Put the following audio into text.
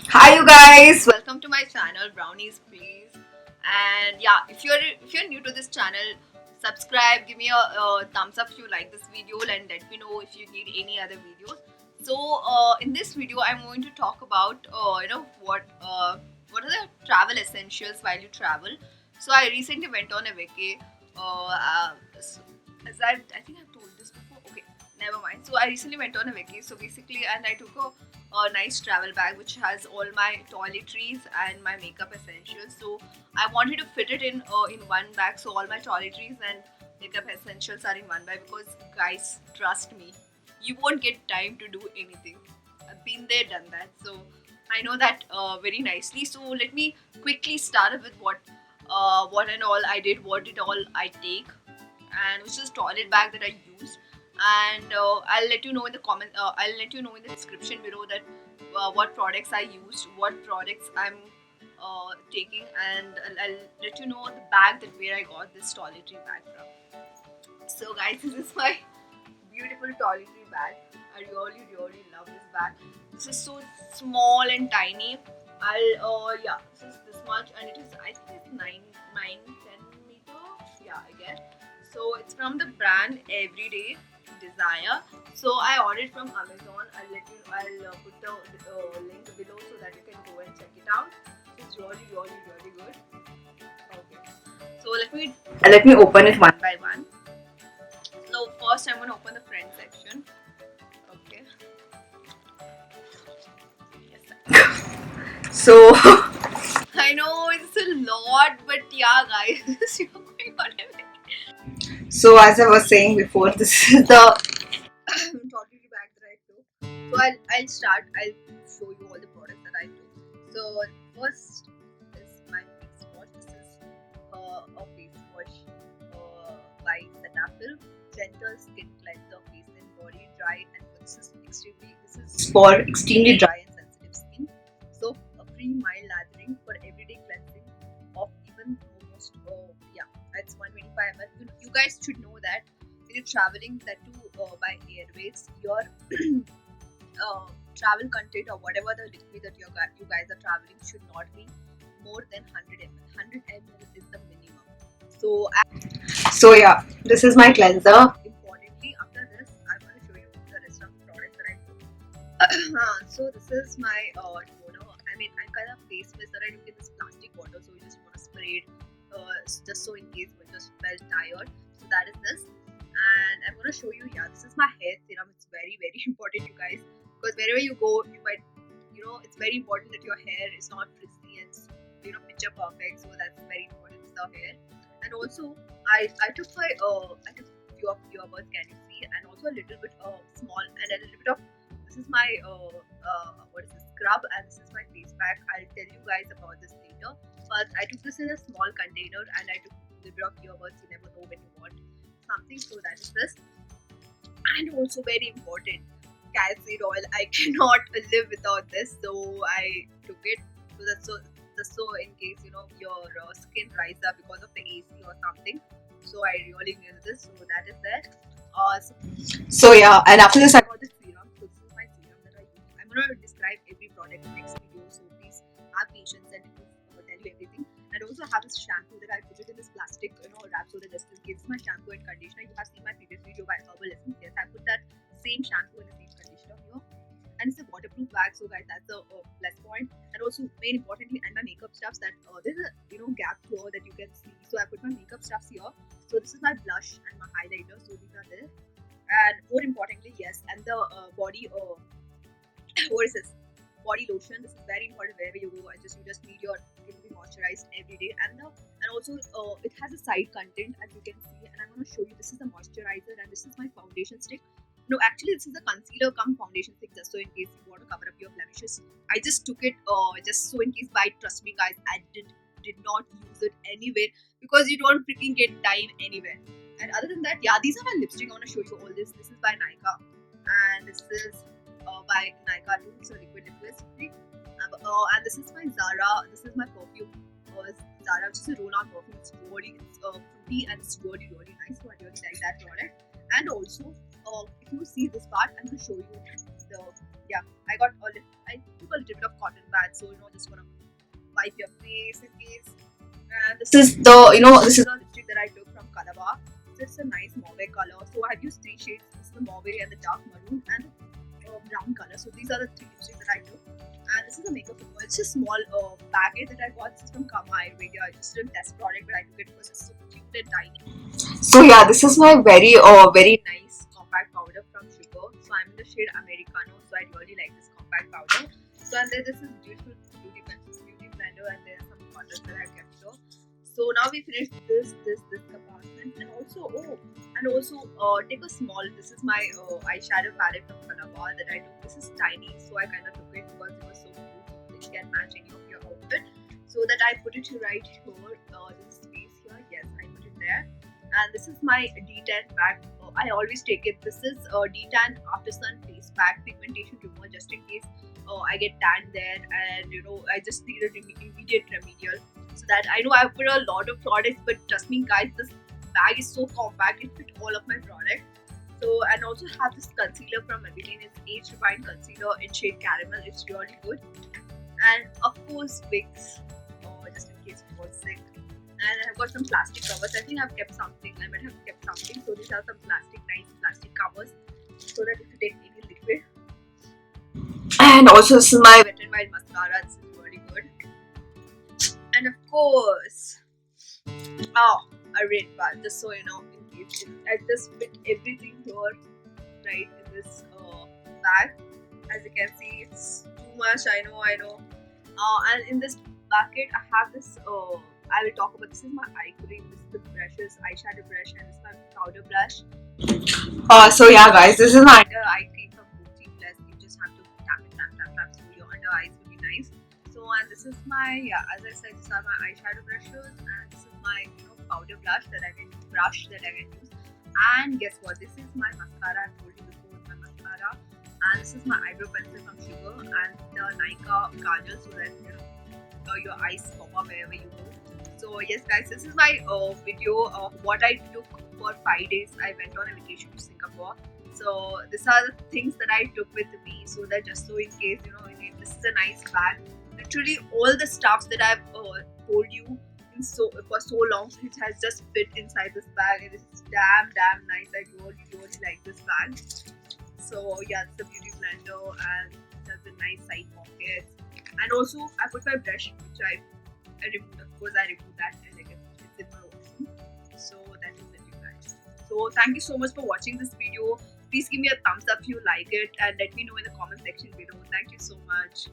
Hi you guys, welcome to my channel Brownies Please. And yeah, if you're new to this channel, subscribe, give me a thumbs up if you like this video, and let me know if you need any other videos. So in this video, I'm going to talk about what are the travel essentials while you travel. So I recently went on a vacay. As I think I've told this before. Okay, never mind. So I recently went on a vacay. So basically, and I took a nice travel bag which has all my toiletries and my makeup essentials. So I wanted to fit it in one bag. So all my toiletries and makeup essentials are in one bag because guys, trust me, you won't get time to do anything. I've been there, done that. So I know that very nicely. So let me quickly start with what and all I did, what did all I take, and which is toilet bag that I used. And I'll let you know in the comment. I'll let you know in the description below that what products I used, what products I'm taking, and I'll let you know the bag that where I got this toiletry bag from. So guys, this is my beautiful toiletry bag. I really love this bag. This is so small and tiny. Yeah, this is this much, and it is, I think it's 9 10 meter. Yeah, I guess. So it's from the brand Everyday Desire. So I ordered from Amazon. I'll put the link below so that you can go and check it out. It's really good. Okay. So let me open it one by one. So first I'm gonna open the front section. Okay. Yes. So I know it's a lot, but yeah, guys, you're going on everything. So as I was saying before, this is the toiletry bag that I took. So I'll start. I'll show you all the products that I took. So first is my face wash. This is a face wash by Cetaphil, gentle skin cleanser, face and body dry and this is for extremely dry and sensitive skin. So a free mild lathering for everyday cleansing of even almost yeah, it's 125 ml. You guys should know that when you're traveling, that too by airways, your travel content or whatever the liquid that you guys are traveling should not be more than 100 ml. 100 ml is the minimum. So so yeah, this is my cleanser. Importantly, after this, I'm going to show you the rest of the products that I took. So this is my toner. I mean, I kind of face mist that I took in this plastic bottle, so you just want to spray it, just so in case you just felt tired. So that is this, and I'm going to show you here. This is my hair serum. It's very important, you guys, because wherever you go, you might, it's very important that your hair is not frizzy and picture perfect. So that's very important. It's the hair, and also I took my I took few of earbuds, can you see, and also a little bit small and a little bit of, this is my what is this, scrub, and this is my face pack. I'll tell you guys about this later. But I took this in a small container, and I took a little bit of earbuds. You never know when you want something, so that is this. And also very important, calcite oil. I cannot live without this, so I took it. So that's so just so in case your skin dries up because of the AC or something. So I really need this. So that is that. So yeah, and after this I got this serum. So this is my serum that I use. I'm gonna describe every product in the next video. So please have patience and tell you everything. And also have this shampoo that I put it in this plastic, wrap, so that just in case my shampoo and conditioner. You have seen my previous video by Herbal Essence. Yes, I put that same shampoo and the same conditioner here. And it's a waterproof bag, so guys, that's a plus point. And also, main importantly, and my makeup stuffs, that there's a gap here that you can see. So I put my makeup stuffs here. So this is my blush and my highlighter. So these are there. And more importantly, yes, and the body what is this, body lotion. This is very important wherever you go. You just need your skin to be moisturized every day. And also it has a side content, as you can see, and I'm going to show you. This is the moisturizer, and this is my foundation stick. No, actually, this is a concealer come foundation stick, just so in case you want to cover up your blemishes. I just took it just so in case. By trust me, guys, I did not use it anywhere because you don't freaking get time anywhere. And other than that, yeah, these are my lipstick. I want to show you all this. This is by Nykaa, and this is by Nykaa too. It's a liquid lipstick. And this is my Zara. This is my perfume. Zara, which is a roll-on perfume. It's fruity and it's really nice. So I really like that product. And also, if you see this part, I'm going to show you the yeah, I took a little bit of cotton pad, so just gonna wipe your face in case. And this is this is a lipstick that I took from Kalava. So it's a nice mauve color. So I've used three shades. This is the mauve and the dark maroon and the brown color. So these are the three lipsticks that I took. And this is a makeup remover. It's a small packet that I got. This is from Kama Ayurveda. I just did a test product, but I took it because it's so cute and tiny. So yeah, this is my very nice compact powder from Sugar. So I'm in the shade Americano. So I really like this compact powder. So and then this is beautiful beauty blender, and there's some colors that I kept here. So now we finished this compartment, and also take a small. This is my eyeshadow palette from Kalava that I took. This is tiny, so I kind of took it because it was so cute. It can match any of your outfit. So that I put it right here, this space here. Yes, I put it there. And this is my D10 bag. I always take it. This is D10 After Sun Face Pack Pigmentation Remover, just in case I get tan there, and I just need an immediate remedial. So that I know I put a lot of products, but trust me, guys, this bag is so compact. It fit all of my products. So and also have this concealer from Maybelline. It's Age Refined Concealer in shade Caramel. It's really good. And of course, Vicks, just in case you fall sick. And I've got some plastic covers. I think I've kept something. I might have kept something. So these are some nice plastic covers, so that if you take any liquid. And also this is my Wet n Wild mascara. This is really good. And of course, a red bar. Just so you know, in case I just fit everything here right in this bag. As you can see, it's too much. I know. And in this bucket, I have this. I will talk about this is my eye cream. This is the brushes, eyeshadow brush, and this is my powder brush. So yeah, guys, this is my eye cream from Gucci Plus. You just have to tap, so your under eyes will be nice. So and this is my as I said, these are my eyeshadow brushes, and this is my powder brush that I can use. And guess what? This is my mascara. I've told you before, my mascara. And this is my eyebrow pencil from Sugar, and the Nykaa kajal, so that your eyes pop up wherever you go. So yes, guys, this is my video of what I took for 5 days. I went on a vacation to Singapore. So these are the things that I took with me, so that just so in case this is a nice bag. Literally all the stuffs that I've told you for so long, it has just fit inside this bag, and it's damn nice. I really like this bag. So yeah, it's a beauty blender, and it has a nice side pockets. And also I put my brush, which I removed. Of course, I removed that, and it's in my washroom. So that is it, you guys. So thank you so much for watching this video. Please give me a thumbs up if you like it, and let me know in the comment section below. Thank you so much.